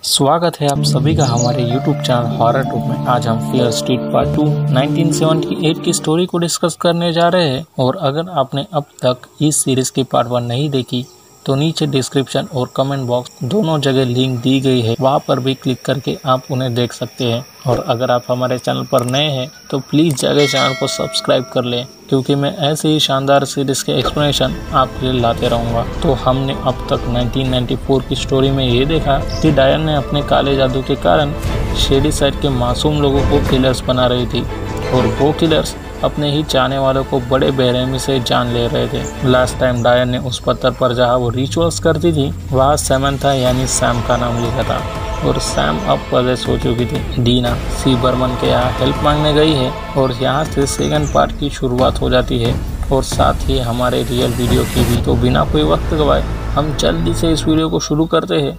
स्वागत है आप सभी का हमारे YouTube चैनल हॉरर टूब में। आज हम फियर स्ट्रीट पार्ट 2 1978 की स्टोरी को डिस्कस करने जा रहे हैं। और अगर आपने अब तक इस सीरीज की पार्ट 1 नहीं देखी तो नीचे डिस्क्रिप्शन और कमेंट बॉक्स दोनों जगह लिंक दी गई है, वहां पर भी क्लिक करके आप उन्हें देख सकते हैं। और अगर आप हमारे चैनल पर नए हैं तो प्लीज़ जाके चैनल को सब्सक्राइब कर लें, क्योंकि मैं ऐसे ही शानदार सीरीज के एक्सप्लेनेशन आपके लिए लाते रहूँगा। तो हमने अब तक 1994 की स्टोरी में ये देखा कि डायन ने अपने काले जादू के कारण शेडी साइड के मासूम लोगों को किलर्स बना रही थी, और वो किलर्स अपने ही चाहने वालों को बड़े बेरहमी से जान ले रहे थे। लास्ट टाइम डायन ने उस पत्थर पर जहाँ वो रिचुअल्स करती थी वहाँ सैमंथा यानी सैम का नाम लिखा था, और सैम अब पॉजेस हो चुकी थी। डीना सी बर्मन के यहाँ हेल्प मांगने गई है, और यहाँ से सेकंड पार्ट की शुरुआत हो जाती है, और साथ ही हमारे रियल वीडियो की भी। तो बिना कोई वक्त गवाए हम जल्दी से इस वीडियो को शुरू करते हैं।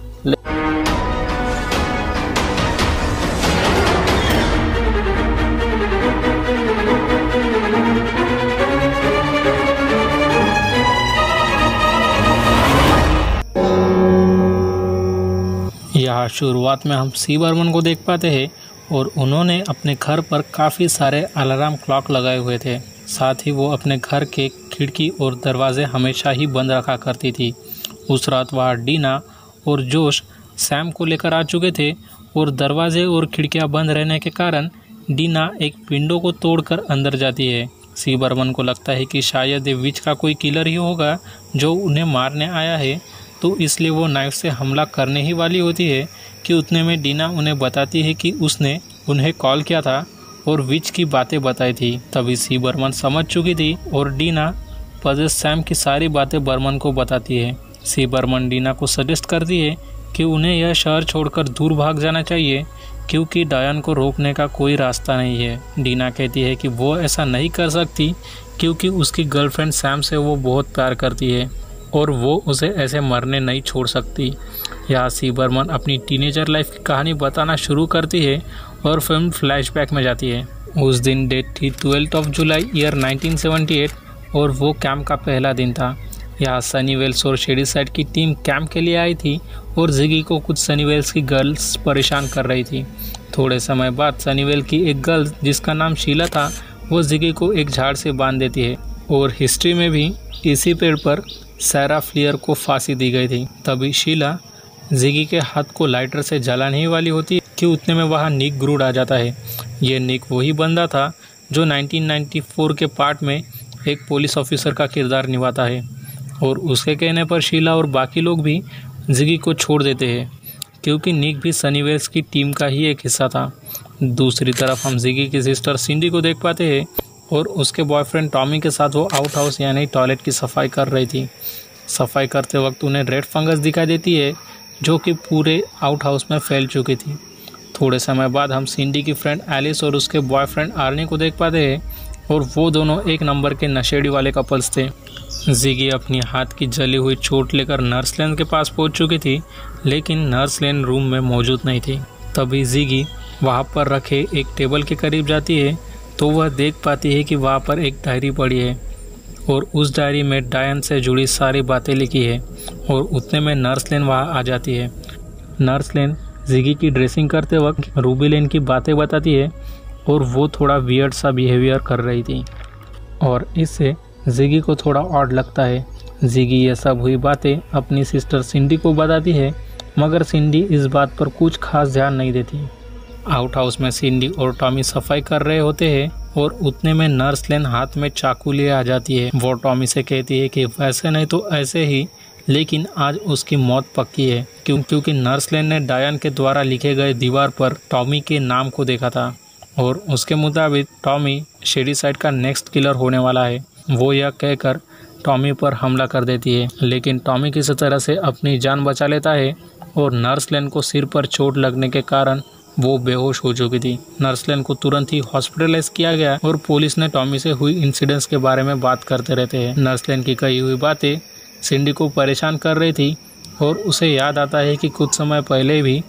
यहाँ शुरुआत में हम सी बर्मन को देख पाते हैं, और उन्होंने अपने घर पर काफ़ी सारे अलार्म क्लॉक लगाए हुए थे। साथ ही वो अपने घर के खिड़की और दरवाजे हमेशा ही बंद रखा करती थी। उस रात वहाँ डीना और जोश सैम को लेकर आ चुके थे, और दरवाजे और खिड़कियाँ बंद रहने के कारण डीना एक विंडो को तोड़कर अंदर जाती है। सी बर्मन को लगता है कि शायद ये विच का कोई किलर ही होगा जो उन्हें मारने आया है, तो इसलिए वो नाइफ से हमला करने ही वाली होती है कि उतने में डीना उन्हें बताती है कि उसने उन्हें कॉल किया था और विच की बातें बताई थी। तभी सी बर्मन समझ चुकी थी, और डीना पजेस सैम की सारी बातें बर्मन को बताती है। सी बर्मन डीना को सजेस्ट करती है कि उन्हें यह शहर छोड़कर दूर भाग जाना चाहिए, क्योंकि डायन को रोकने का कोई रास्ता नहीं है। डीना कहती है कि वो ऐसा नहीं कर सकती, क्योंकि उसकी गर्लफ्रेंड सैम से वो बहुत प्यार करती है, और वो उसे ऐसे मरने नहीं छोड़ सकती। यहाँ सी बर्मन अपनी टीनेजर लाइफ की कहानी बताना शुरू करती है, और फिल्म फ्लैशबैक में जाती है। उस दिन डेट थी 12 जुलाई ईयर 1978, और वो कैंप का पहला दिन था। यहाँ सनीवेल्स और शेडी साइड की टीम कैंप के लिए आई थी, और जिगी को कुछ सनीवेल्स की गर्ल्स परेशान कर रही थी। थोड़े समय बाद सनीवेल की एक गर्ल जिसका नाम शीला था, वो जिगी को एक झाड़ से बांध देती है, और हिस्ट्री में भी इसी पेड़ पर सैरा फ्लियर को फांसी दी गई थी। तभी शीला जिगी के हाथ को लाइटर से जलाने ही वाली होती है कि उतने में वहाँ निक ग्रूड आ जाता है। ये निक वही बंदा था जो 1994 के पार्ट में एक पुलिस ऑफिसर का किरदार निभाता है, और उसके कहने पर शीला और बाकी लोग भी जिगी को छोड़ देते हैं, क्योंकि निक भी सनीवेल्स की टीम का ही एक हिस्सा था। दूसरी तरफ हम जिगी की सिस्टर सिंडी को देख पाते हैं, और उसके बॉयफ्रेंड टॉमी के साथ वो आउट हाउस यानी टॉयलेट की सफाई कर रही थी। सफाई करते वक्त उन्हें रेड फंगस दिखाई देती है, जो कि पूरे आउट हाउस में फैल चुकी थी। थोड़े समय बाद हम सिंडी की फ्रेंड एलिस और उसके बॉयफ्रेंड आर्नी को देख पाते हैं, और वो दोनों एक नंबर के नशेड़ी वाले कपल्स थे। जिगी अपनी हाथ की जली हुई चोट लेकर नर्स लेन के पास पहुंच चुकी थी, लेकिन नर्स लेन रूम में मौजूद नहीं थी। तभी जिगी वहाँ पर रखे एक टेबल के करीब जाती है, तो वह देख पाती है कि वहाँ पर एक डायरी पड़ी है, और उस डायरी में डायन से जुड़ी सारी बातें लिखी है। और उतने में नर्स लेन वहाँ आ जाती है। नर्स लेन जिगी की ड्रेसिंग करते वक्त रूबी लेन की बातें बताती है, और वो थोड़ा वियर्ड सा बिहेवियर कर रही थी, और इससे जिगी को थोड़ा ऑड लगता है। जिगी ये सब हुई बातें अपनी सिस्टर सिंडी को बताती है, मगर सिंडी इस बात पर कुछ खास ध्यान नहीं देती। आउट हाउस में सिंडी और टॉमी सफाई कर रहे होते हैं, और उतने में नर्स लेन हाथ में चाकू लिए आ जाती है। वो टॉमी से कहती है कि वैसे नहीं तो ऐसे ही, लेकिन आज उसकी मौत पक्की है, क्योंकि नर्स लेन ने डायन के द्वारा लिखे गए दीवार पर टॉमी के नाम को देखा था, और उसके मुताबिक टॉमी शेडी साइड का नेक्स्ट किलर होने वाला है। वो यह कहकर टॉमी पर हमला कर देती है, लेकिन टॉमी किसी तरह से अपनी जान बचा लेता है, और नर्स लेन को सिर पर चोट लगने के कारण वो बेहोश हो चुकी थी। नर्स लेन को तुरंत ही हॉस्पिटलाइज किया गया, और पुलिस ने टॉमी से हुई इंसिडेंट्स के बारे में बात करते रहते हैं। नर्स लेन की कही हुई बातें सिंडी को परेशान कर रही थी, और उसे याद आता है कि कुछ समय पहले भी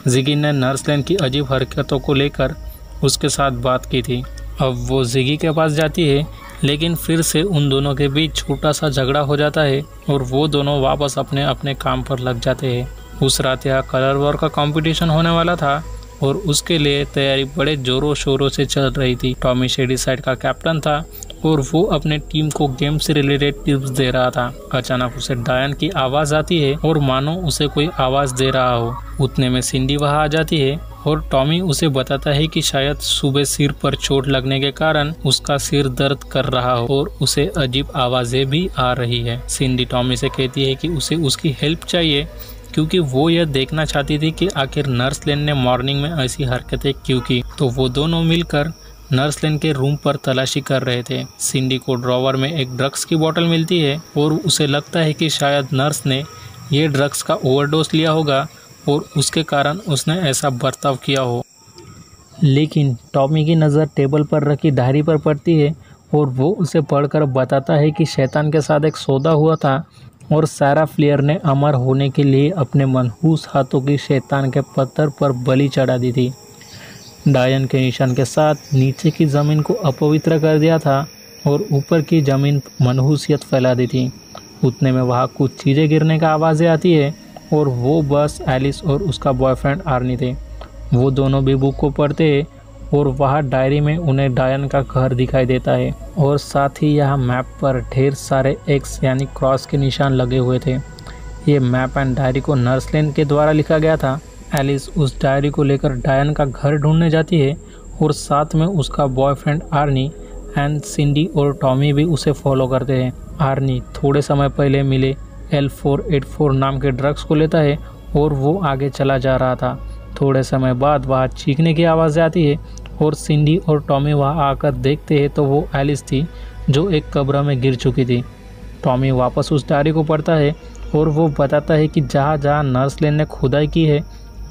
जिगी ने नर्स लेन की अजीब हरकतों को लेकर उसके साथ बात की थी। अब वो जिगी के पास जाती है, लेकिन फिर से उन दोनों के बीच छोटा सा झगड़ा हो जाता है, और वो दोनों वापस अपने अपने काम पर लग जाते हैं। उस रात यहाँ कलर वॉर का कंपटीशन होने वाला था और उसके लिए तैयारी बड़े जोरों शोरों से चल रही थी। टॉमी शेडीसाइड का कैप्टन था और वो अपने टीम को गेम से रिलेटेड टिप्स दे रहा था। अचानक उसे डायन की आवाज आती है और मानो उसे कोई आवाज दे रहा हो। उतने में सिंडी वहां आ जाती है और टॉमी उसे बताता है कि शायद सुबह सिर पर चोट लगने के कारण उसका सिर दर्द कर रहा हो और उसे अजीब आवाजें भी आ रही है। सिंडी टॉमी से कहती है कि उसे उसकी हेल्प चाहिए क्योंकि वो यह देखना चाहती थी कि आखिर नर्स लेन ने मॉर्निंग में ऐसी हरकतें क्यों की। तो वो दोनों मिलकर नर्स लेन के रूम पर तलाशी कर रहे थे। सिंडी को ड्रॉवर में एक ड्रग्स की बोतल मिलती है और उसे लगता है कि शायद नर्स ने ये ड्रग्स का ओवरडोज लिया होगा और उसके कारण उसने ऐसा बर्ताव किया हो। लेकिन टॉमी की नज़र टेबल पर रखी डायरी पर पड़ती है और वो उसे पढ़कर बताता है कि शैतान के साथ एक सौदा हुआ था और सारा फ्लेयर ने अमर होने के लिए अपने मनहूस हाथों की शैतान के पत्थर पर बलि चढ़ा दी थी। डायन के निशान के साथ नीचे की ज़मीन को अपवित्र कर दिया था और ऊपर की ज़मीन मनहूसियत फैला दी थी। उतने में वहाँ कुछ चीज़ें गिरने का आवाज़ें आती है और वो बस एलिस और उसका बॉयफ्रेंड आर्नी थे। वो दोनों भी बुक को पढ़ते हैं और वहाँ डायरी में उन्हें डायन का घर दिखाई देता है और साथ ही यहाँ मैप पर ढेर सारे एक्स यानी क्रॉस के निशान लगे हुए थे। ये मैप एंड डायरी को नर्स लेन के द्वारा लिखा गया था। एलिस उस डायरी को लेकर डायन का घर ढूंढने जाती है और साथ में उसका बॉयफ्रेंड आर्नी एंड सिंडी और टॉमी भी उसे फॉलो करते हैं। आर्नी थोड़े समय पहले मिले L484 नाम के ड्रग्स को लेता है और वो आगे चला जा रहा था। थोड़े समय बाद वहाँ चीखने की आवाज़ आती है और सिंडी और टॉमी वहाँ आकर देखते हैं तो वो एलिस थी जो एक कब्र में गिर चुकी थी। टॉमी वापस उस डायरी को पढ़ता है और वो बताता है कि जहाँ जहाँ नर्स लेन ने खुदाई की है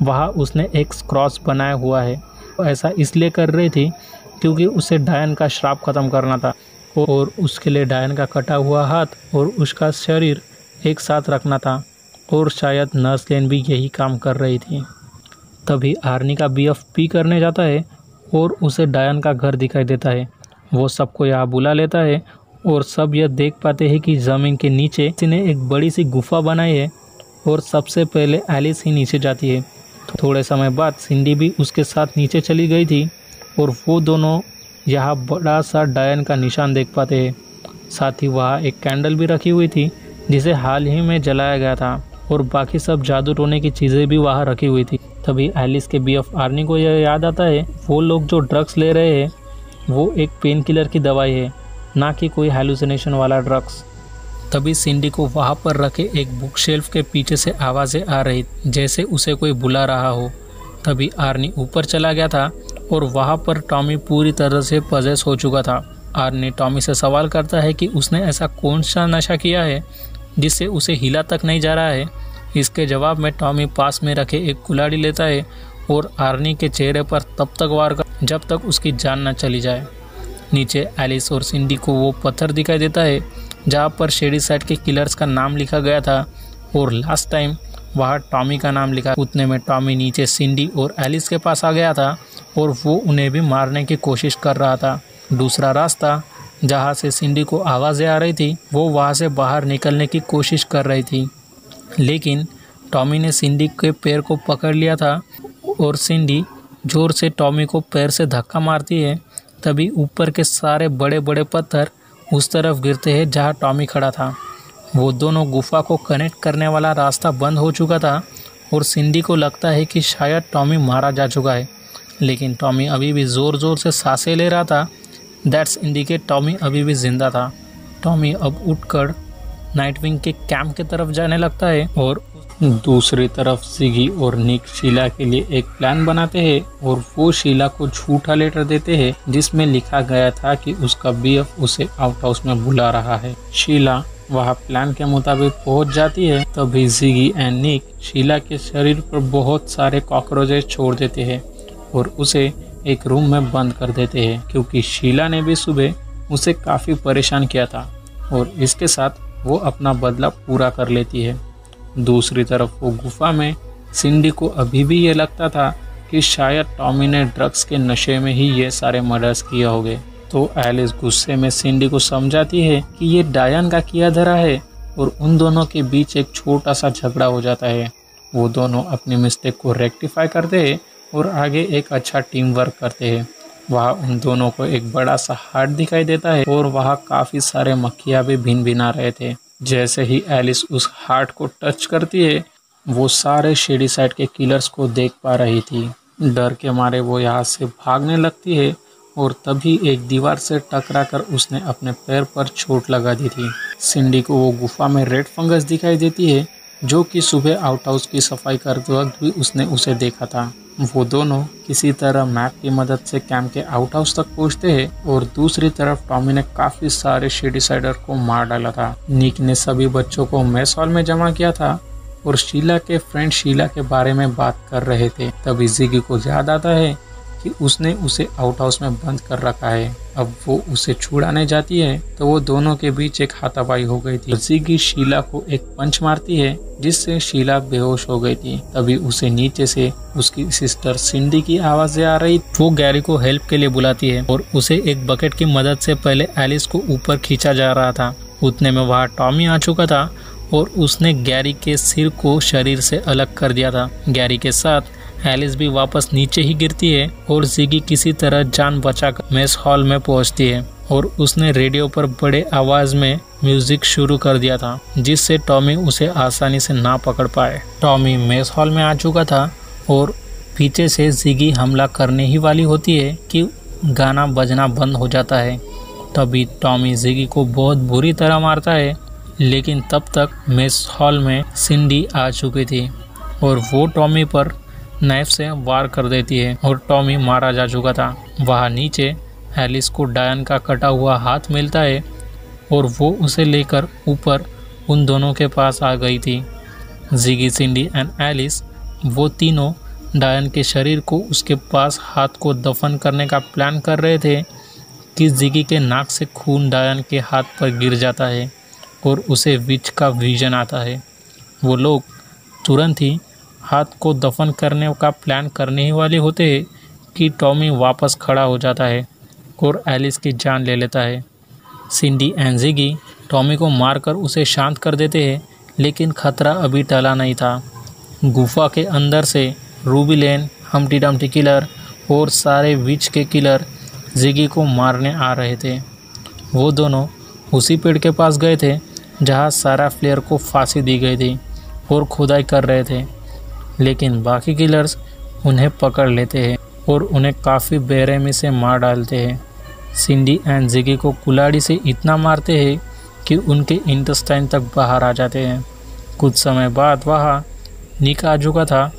वहाँ उसने एक क्रॉस बनाया हुआ है। ऐसा इसलिए कर रही थी क्योंकि उसे डायन का श्राप ख़त्म करना था और उसके लिए डायन का कटा हुआ हाथ और उसका शरीर एक साथ रखना था और शायद नर्स लेन भी यही काम कर रही थी। तभी आर्नी का BF पी करने जाता है और उसे डायन का घर दिखाई देता है। वो सबको यहाँ बुला लेता है और सब यह देख पाते हैं कि ज़मीन के नीचे किसी ने एक बड़ी सी गुफा बनाई है और सबसे पहले एलिस ही नीचे जाती है। थोड़े समय बाद सिंडी भी उसके साथ नीचे चली गई थी और वो दोनों यहाँ बड़ा सा डायन का निशान देख पाते हैं। साथ ही वहाँ एक कैंडल भी रखी हुई थी जिसे हाल ही में जलाया गया था और बाकी सब जादू टोने की चीज़ें भी वहाँ रखी हुई थी। तभी एलिस के BF आर्नी को यह याद आता है वो लोग जो ड्रग्स ले रहे हैं वो एक पेन किलर की दवाई है, ना कि कोई हेलुसिनेशन वाला ड्रग्स। तभी सिंडी को वहाँ पर रखे एक बुक शेल्फ के पीछे से आवाज़ें आ रही जैसे उसे कोई बुला रहा हो। तभी आर्नी ऊपर चला गया था और वहाँ पर टॉमी पूरी तरह से पजेस हो चुका था। आर्नी टॉमी से सवाल करता है कि उसने ऐसा कौन सा नशा किया है जिससे उसे हिला तक नहीं जा रहा है। इसके जवाब में टॉमी पास में रखे एक कुल्हाड़ी लेता है और आर्नी के चेहरे पर तब तक वार कर जब तक उसकी जान न चली जाए। नीचे एलिस और सिंडी को वो पत्थर दिखाई देता है जहाँ पर शेडीसाइड के किलर्स का नाम लिखा गया था और लास्ट टाइम वहाँ टॉमी का नाम लिखा। उतने में टॉमी नीचे सिंडी और एलिस के पास आ गया था और वो उन्हें भी मारने की कोशिश कर रहा था। दूसरा रास्ता जहाँ से सिंडी को आवाज़ें आ रही थी वो वहाँ से बाहर निकलने की कोशिश कर रही थी, लेकिन टॉमी ने सिंडी के पैर को पकड़ लिया था और सिंडी जोर से टॉमी को पैर से धक्का मारती है। तभी ऊपर के सारे बड़े बड़े पत्थर उस तरफ गिरते हैं जहाँ टॉमी खड़ा था। वो दोनों गुफा को कनेक्ट करने वाला रास्ता बंद हो चुका था और सिंडी को लगता है कि शायद टॉमी मारा जा चुका है, लेकिन टॉमी अभी भी ज़ोर ज़ोर से सांसें ले रहा था। दैट्स इंडिकेट टॉमी अभी भी जिंदा था। टॉमी अब उठकर नाइटविंग के कैंप की तरफ जाने लगता है और दूसरी तरफ सिगी और निक शीला के लिए एक प्लान बनाते हैं और वो शीला को झूठा लेटर देते हैं जिसमें लिखा गया था कि उसका BF उसे आउट हाउस में बुला रहा है। शीला वहाँ प्लान के मुताबिक पहुँच जाती है। तभी सिगी एंड निक शीला के शरीर पर बहुत सारे कॉकरोचेस छोड़ देते हैं और उसे एक रूम में बंद कर देते हैं क्योंकि शीला ने भी सुबह उसे काफ़ी परेशान किया था और इसके साथ वो अपना बदला पूरा कर लेती है। दूसरी तरफ वो गुफा में सिंडी को अभी भी ये लगता था कि शायद टॉमी ने ड्रग्स के नशे में ही ये सारे मर्डर्स किए होंगे। तो एलिस गुस्से में सिंडी को समझाती है कि ये डायन का किया धरा है और उन दोनों के बीच एक छोटा सा झगड़ा हो जाता है वो दोनों अपनी मिस्टेक को रेक्टिफाई करते हैं और आगे एक अच्छा टीम वर्क करते हैं। वहाँ उन दोनों को एक बड़ा सा हार्ट दिखाई देता है और वहाँ काफ़ी सारे मक्खियाँ भी भिन रहे थे। जैसे ही एलिस उस हार्ट को टच करती है, वो सारे शेडीसाइड के किलर्स को देख पा रही थी। डर के मारे वो यहाँ से भागने लगती है और तभी एक दीवार से टकराकर उसने अपने पैर पर चोट लगा दी थी। सिंडी को वो गुफा में रेड फंगस दिखाई देती है, जो कि सुबह आउटहाउस की सफाई करते वक्त भी उसने उसे देखा था। वो दोनों किसी तरह मैप की मदद से कैंप के आउटहाउस तक पहुंचते हैं और दूसरी तरफ टॉमी ने काफी सारे शेडीसाइडर को मार डाला था। निक ने सभी बच्चों को मेस हॉल में जमा किया था और शीला के फ्रेंड शीला के बारे में बात कर रहे थे। तभी जिगी को याद आता है कि उसने उसे आउटहाउस में बंद कर रखा है। अब वो उसे छुड़ाने जाती है तो वो दोनों के बीच एक हाथापाई हो गई थी। जिगी शीला को एक पंच मारती है जिससे शीला बेहोश हो गई थी। तभी उसे नीचे से उसकी सिस्टर सिंडी की आवाजें आ रही। वो गैरी को हेल्प के लिए बुलाती है और उसे एक बकेट की मदद से पहले एलिस को ऊपर खींचा जा रहा था। उतने में वहाँ टॉमी आ चुका था और उसने गैरी के सिर को शरीर से अलग कर दिया था। गैरी के साथ एलिस भी वापस नीचे ही गिरती है और जिगी किसी तरह जान बचाकर मेस हॉल में पहुंचती है और उसने रेडियो पर बड़े आवाज में म्यूजिक शुरू कर दिया था, जिससे टॉमी उसे आसानी से ना पकड़ पाए। टॉमी मेस हॉल में आ चुका था और पीछे से जिगी हमला करने ही वाली होती है कि गाना बजना बंद हो जाता है। तभी टॉमी जिगी को बहुत बुरी तरह मारता है, लेकिन तब तक मेस हॉल में सिंडी आ चुकी थी और वो टॉमी पर नाइफ से वार कर देती है और टॉमी मारा जा चुका था। वहाँ नीचे एलिस को डायन का कटा हुआ हाथ मिलता है और वो उसे लेकर ऊपर उन दोनों के पास आ गई थी। जिगी, सिंडी एंड एलिस वो तीनों डायन के शरीर को उसके पास हाथ को दफन करने का प्लान कर रहे थे कि जिगी के नाक से खून डायन के हाथ पर गिर जाता है और उसे विच का विजन आता है। वो लोग तुरंत ही हाथ को दफन करने का प्लान करने ही वाले होते हैं कि टॉमी वापस खड़ा हो जाता है और एलिस की जान ले लेता है। सिंडी एंड जिगी टॉमी को मारकर उसे शांत कर देते हैं, लेकिन खतरा अभी टला नहीं था। गुफा के अंदर से रूबी लेन, हम्टी डम्टी किलर और सारे विच के किलर जिगी को मारने आ रहे थे। वो दोनों उसी पेड़ के पास गए थे जहाँ सारा फ्लेयर को फांसी दी गई थी और खुदाई कर रहे थे, लेकिन बाकी किलर्स उन्हें पकड़ लेते हैं और उन्हें काफ़ी बेरहमी से मार डालते हैं। सिंडी एंड जिगी को कुल्हाड़ी से इतना मारते हैं कि उनके इंटेस्टाइन तक बाहर आ जाते हैं। कुछ समय बाद वहाँ निक आ चुका था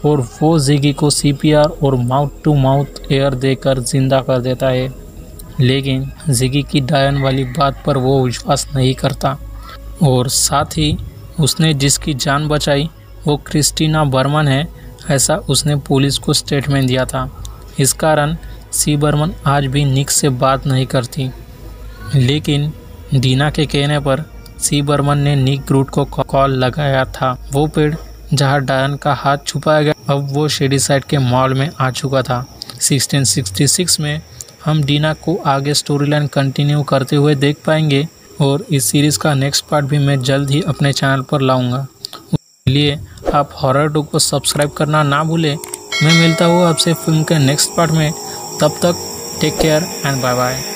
और वो जिगी को सीपीआर और माउथ टू माउथ एयर देकर जिंदा कर देता है, लेकिन जिगी की डायन वाली बात पर वो विश्वास नहीं करता और साथ ही उसने जिसकी जान बचाई वो क्रिस्टीना बर्मन है, ऐसा उसने पुलिस को स्टेटमेंट दिया था। इस कारण सी बर्मन आज भी निक से बात नहीं करती, लेकिन डीना के कहने पर सी बर्मन ने निक ग्रूट को कॉल लगाया था। वो पेड़ जहां डायन का हाथ छुपाया गया अब वो शेडीसाइड के मॉल में आ चुका था। 1666 में हम डीना को आगे स्टोरी लाइन कंटिन्यू करते हुए देख पाएंगे और इस सीरीज़ का नेक्स्ट पार्ट भी मैं जल्द ही अपने चैनल पर लाऊंगा। इसलिए आप हॉरर 2 को सब्सक्राइब करना ना भूलें। मैं मिलता हूँ आपसे फिल्म के नेक्स्ट पार्ट में। तब तक take care and bye bye.